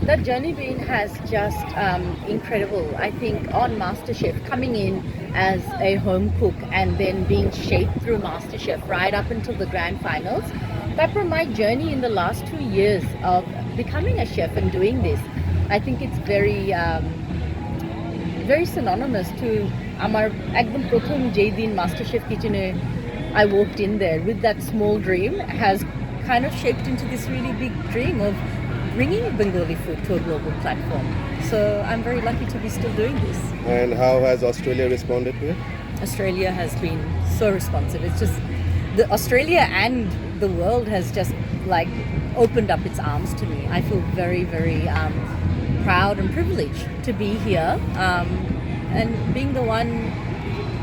That journey being has just incredible. I think on MasterChef, coming in as a home cook and then being shaped through MasterChef right up until the grand finals. That was my journey in the last 2 years of becoming a chef and doing this. I think it's very synonymous to আমার একদম প্রথম যেই দিন MasterChef kitchen I walked in there with that small dream has kind of shaped into this really big dream of bringing Bengali food to a global platform. So I'm very lucky to be still doing this. And how has Australia responded to it? Australia has been so responsive. It's just the Australia and the world has just like opened up its arms to me. I feel very, very proud and privileged to be here and being the one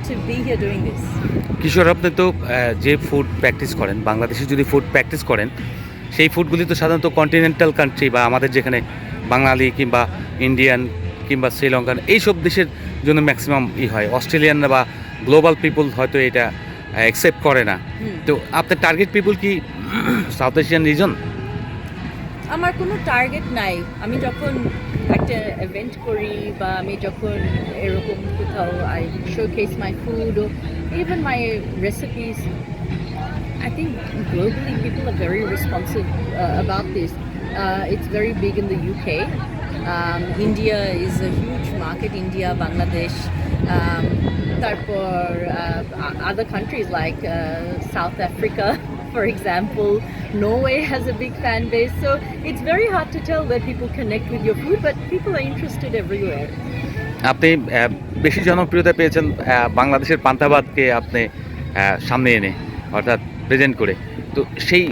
to be here doing this. কিশোর, আপনি তো যে food practice করেন, বাংলাদেশে যদি food practice করেন, সেই ফুডগুলি তো সাধারণত কন্টিনেন্টাল কান্ট্রি বা আমাদের যেখানে বাঙালি কিংবা ইন্ডিয়ান কিংবা শ্রীলঙ্কান এইসব দেশের জন্য ম্যাক্সিমাম হয়। অস্ট্রেলিয়ান বা গ্লোবাল পিপল হয়তো এটা অ্যাকসেপ্ট করে না। তো আপনার টার্গেট পিপল কি সাউথ এশিয়ান রিজন? আমার কোনো টার্গেট নাই। আমি যখন একটা ইভেন্ট করি বা আমি যখন এরকম কোথাও I showcase my food or even my recipes, I think globally people are very responsive about this. It's very big in the UK. India is a huge market, India, Bangladesh, তারপর other countries like South Africa, for example. Norway has a big fan base, so it's very hard to tell where people connect with your food, but people are interested everywhere. আপনি বেশি জনপ্রিয়তা পেয়েছেন বাংলাদেশের পান্তাভাতকে আপনি সামনে এনে অর্থাৎ প্রেজেন্ট করে। তো সেই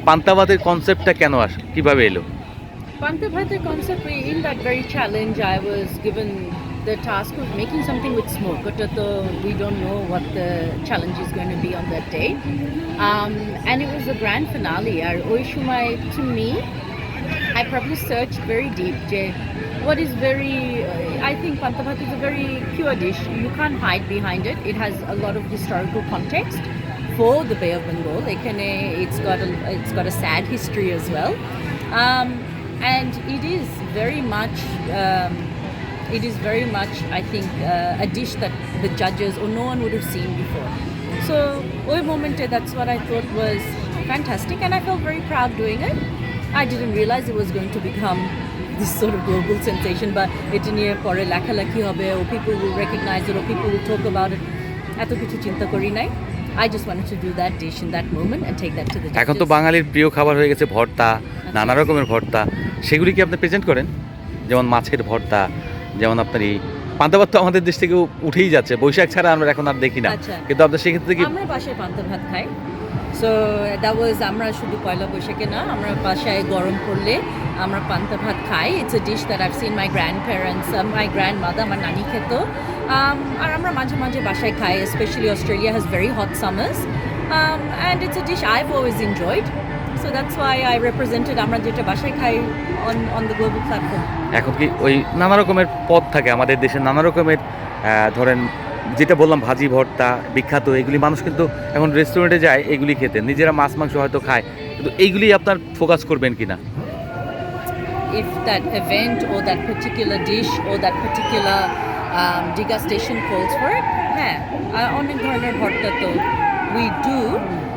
পান্তাভাতের কনসেপ্টটা কেন কিভাবে এলো? Pantavathar concept, in that very challenge, I was given the task of making something with smoke. But we don't know what the challenge is going to be on that day. And it was the grand finale. To me, I probably searched very deep. What is very, I think Pantavath is a very pure dish. You can't hide behind it. It has a lot of historical context for the Bay of Bengal. It's got a sad history as well. And it is very much, I think, a dish that the judges or no one would have seen before. So, oy momente, that's what I thought was fantastic, and I felt very proud doing it. I didn't realize it was going to become this sort of global sensation, but it niye pore লেখালেখি হবে, or people will recognize it, or people will talk about it. এত কিছু চিন্তা করি নাই. I just wanted to do that dish in that moment and take that to the judges. এখন তো বাঙালির প্রিয় খাবার হয়ে গেছে ভর্তা, নানা রকমের ভর্তা। সেগুলি কি আপনি প্রেজেন্ট করেন? যেমন মাছের ভর্তা, যেমন আপনার এই পান্তাভাত তো আমাদের দেশ থেকে উঠেই যাচ্ছে, বৈশাখ ছাড়া আমরা এখন আর দেখি না। কিন্তু আপনার সেক্ষেত্রে কি? আমরা বাসায় পান্তাভাত খাই। সো দ্যাট ওয়াজ, আমরা শুধু পয়লা বৈশাখে না, আমরা বাসায় গরম করলে আমরা পান্তাভাত খাই। It's a dish that I've seen my grandparents, my grandmother, আমার নানি খেত। আর আমরা মাঝে মাঝে বাসায় খাই, especially Australia has very hot summers, and it's a dish I've always enjoyed. So that's why I represented আমরা যেটা বাসায় খাই on the global platform. এখন কি ওই নানা রকমের পদ থাকে আমাদের দেশে, নানা রকমের ধরেন যেটা বললাম ভাজি ভর্তা বিখ্যাত, এগুলি মানুষ কিন্তু এখন রেস্টুরেন্টে যায় এগুলি খেতে, নিজেরা মাছ মাংস হয়তো খায়, কিন্তু এইগুলি আপনার ফোকাস করবেন কিনা? If that event or that particular dish or that particular degustation calls for it, হ্যাঁ, অনেক ধরনের ভর্তা তো we do,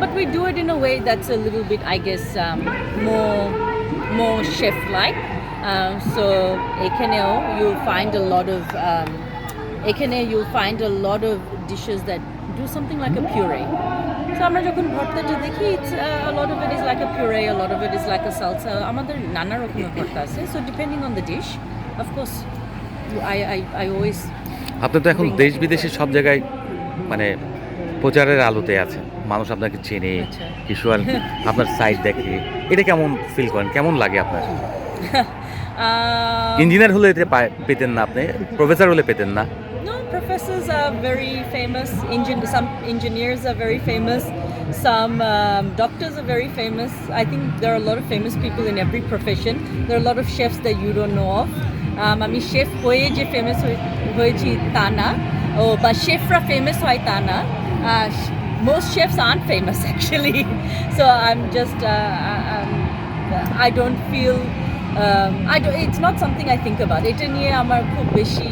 but we do it in a way that's a little bit, I guess, more chef-like. So ekhaneo you'll find a lot of dishes that do something like a puree. So আমরা যখন ভর্তাটা দেখি, it's a lot of it is like a puree, a lot of it is like a salsa. আমাদের নানা রকমের ভর্তা আছে, so depending on the dish, of course, I always. আপনি তো এখন দেশ বিদেশে সব জায়গায় মানে প্রচারের আলোতে আছে, মানুষ আপনাকে চেনে, কিশোর আপনার সাইট দেখে, এটা কেমন ফিল করেন, কেমন লাগে আপনার? ইঞ্জিনিয়ার হলে এটা পেতেন না, আপনি প্রফেসর হলে পেতেন না? No, professors are very famous. Some engineers are very famous. Some doctors are very famous. I think there are a lot of famous people in every profession. There are a lot of chefs that you don't know of. আমি chef হয়ে যে famous হয়েছি তা না, বা শেফরা famous হয় তা না। Most chefs aren't famous actually, so I'm just I don't feel it's not something I think about. এটা নিয়ে আমার খুব বেশি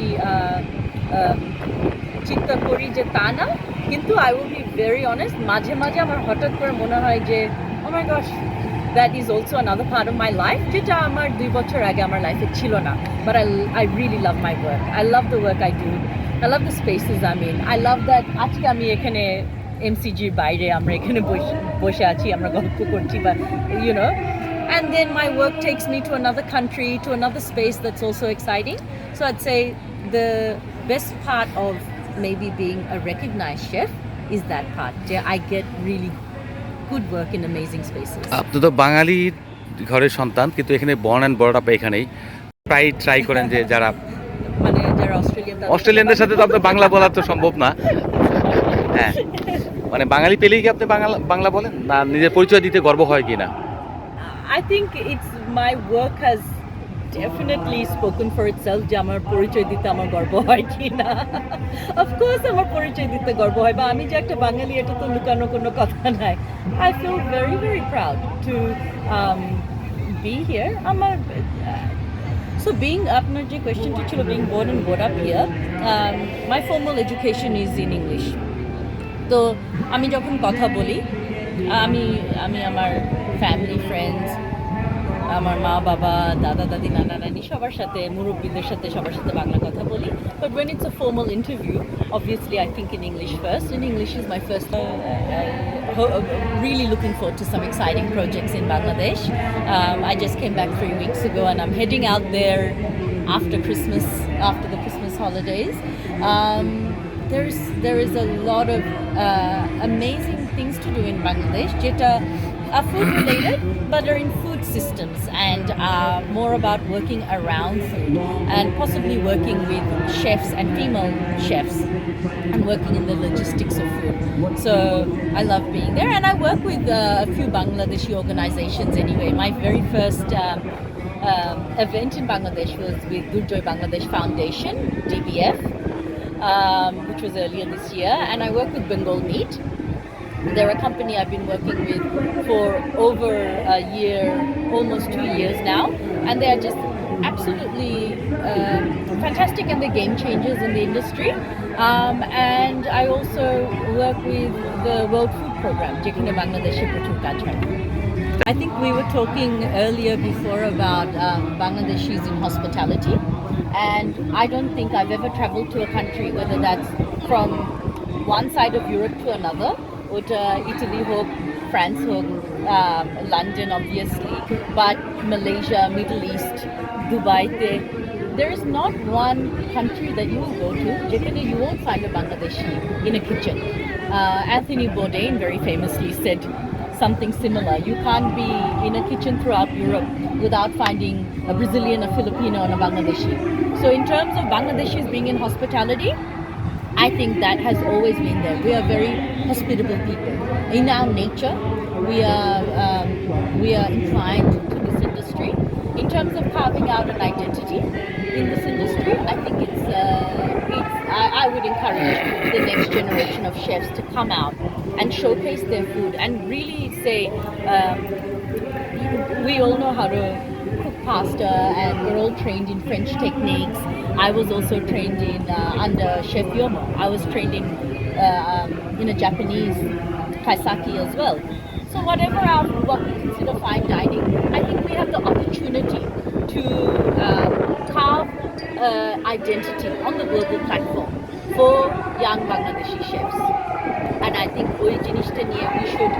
চিন্তা করি যে তা না, কিন্তু I will be very honest, মাঝে মাঝে আমার হঠাৎ করে মনে হয় যে oh my gosh, that is also another part of my life যেটা আমার 2 বছর আগে আমার লাইফে ছিল না, but I really love my work. I love the work I do. I love the spaces I'm in. I love that আজকে আমি এখানে এমসিজির বাইরে আমরা এখানে বসে আছি, আমরা গল্প করছি, বা you know, and then my work takes me to another country, to another space that's also exciting. So I'd say the best part of maybe being a recognized chef is that part. I get really good work in amazing spaces. আপনি তো বাঙালি ঘরের সন্তান, কিন্তু এখানে born and বড় up এখানেই প্রায় try করেন যে যারা মানে যারা অস্ট্রেলিয়ানদের সাথে তো আপনার বাংলা বলা তো সম্ভব না, হ্যাঁ, মানে বাঙালি পেলেই কি আপনি বাংলা বলেন, না নিজের পরিচয় দিতে গর্ব হয় কি না? I think it's my work has definitely spoken for itself যে আমার পরিচয় দিতে আমার গর্ব হয় কি না। Of course আমার পরিচয় দিতে গর্ব হয়, বা আমি যে একটা বাঙালি এটা তো লুকানো কোনো কথা নাই। I feel very very proud to be here. আমার so being আপনার যে কোয়েশ্চেনটি ছিল being born and brought up here, my formal education is in English. তো আমি যখন কথা বলি, আমি আমার ফ্যামিলি ফ্রেন্ডস, আমার মা বাবা, দাদা দাদি, নানা নানি সবার সাথে, মুরব্বীদের সাথে সবার সাথে বাংলা কথা বলি, but when it's a formal interview, obviously I think in English first, and English is my first. Really looking forward to some exciting projects in Bangladesh. I just came back 3 weeks ago and I'm heading out there after Christmas, after the Christmas holidays. There is a lot of amazing things to do in Bangladesh jeta are food related but are in food systems and more about working around food and possibly working with chefs and female chefs and working in the logistics of food. So I love being there, and I work with a few Bangladeshi organizations anyway. My very first event in Bangladesh was with Durjoy Bangladesh Foundation, DBF, which was earlier this year, and I work with Bengal Meat. They're a company I've been working with for over a year, almost 2 years now, and they are just absolutely fantastic, and they're game changers in the industry. And I also work with the World Food Program, যেখানে বাংলাদেশে প্রচুর কাজ হয়। I think we were talking earlier before about Bangladeshis in hospitality, and I don't think I've ever traveled to a country, whether that's from one side of Europe to another, ওটা Italy হোক, France হোক, London obviously, but Malaysia, Middle East, Dubai, there is not one country that you will go to যেখানে you won't find a Bangladeshi in a kitchen. Anthony Bourdain very famously said something similar. You can't be in a kitchen throughout Europe without finding a Brazilian, a Filipino, and a Bangladeshi. So in terms of Bangladeshis being in hospitality, I think that has always been there. We are very hospitable people. In our nature, we are inclined to this industry. In terms of carving out an identity in this industry, I think I would encourage the next generation of chefs to come out and showcase their food and really say, we all know how to cook pasta and we're all trained in French techniques. I was also trained in under Chef Yomo. I was trained in a Japanese kaiseki as well. So whatever what we consider fine dining, I think we have the opportunity to carve identity on the global platform for young Bangladeshi chefs. And I think we should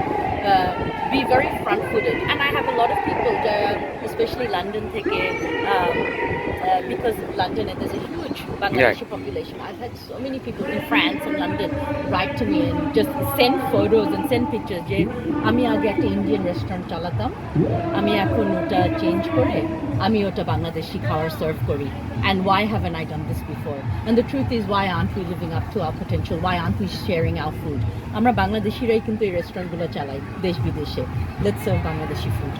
be very front-footed. And I have a lot of people, especially London, because London, and there's a huge Bangladeshi population. I've had so many people in France and London write to me and just send photos and send pictures. যে আমি আগে একটা Indian restaurant চালাতাম, আমি এখন ওটা change করে আমি ওটা বাংলাদেশি খাবার সার্ভ করি, and why haven't I done this before? And the truth is, why aren't we living up to our potential? Why aren't we sharing our food? আমরা বাংলাদেশিরাই কিন্তু এই রেস্টুরেন্টগুলো চালাই দেশ বিদেশে. Let's serve Bangladeshi food.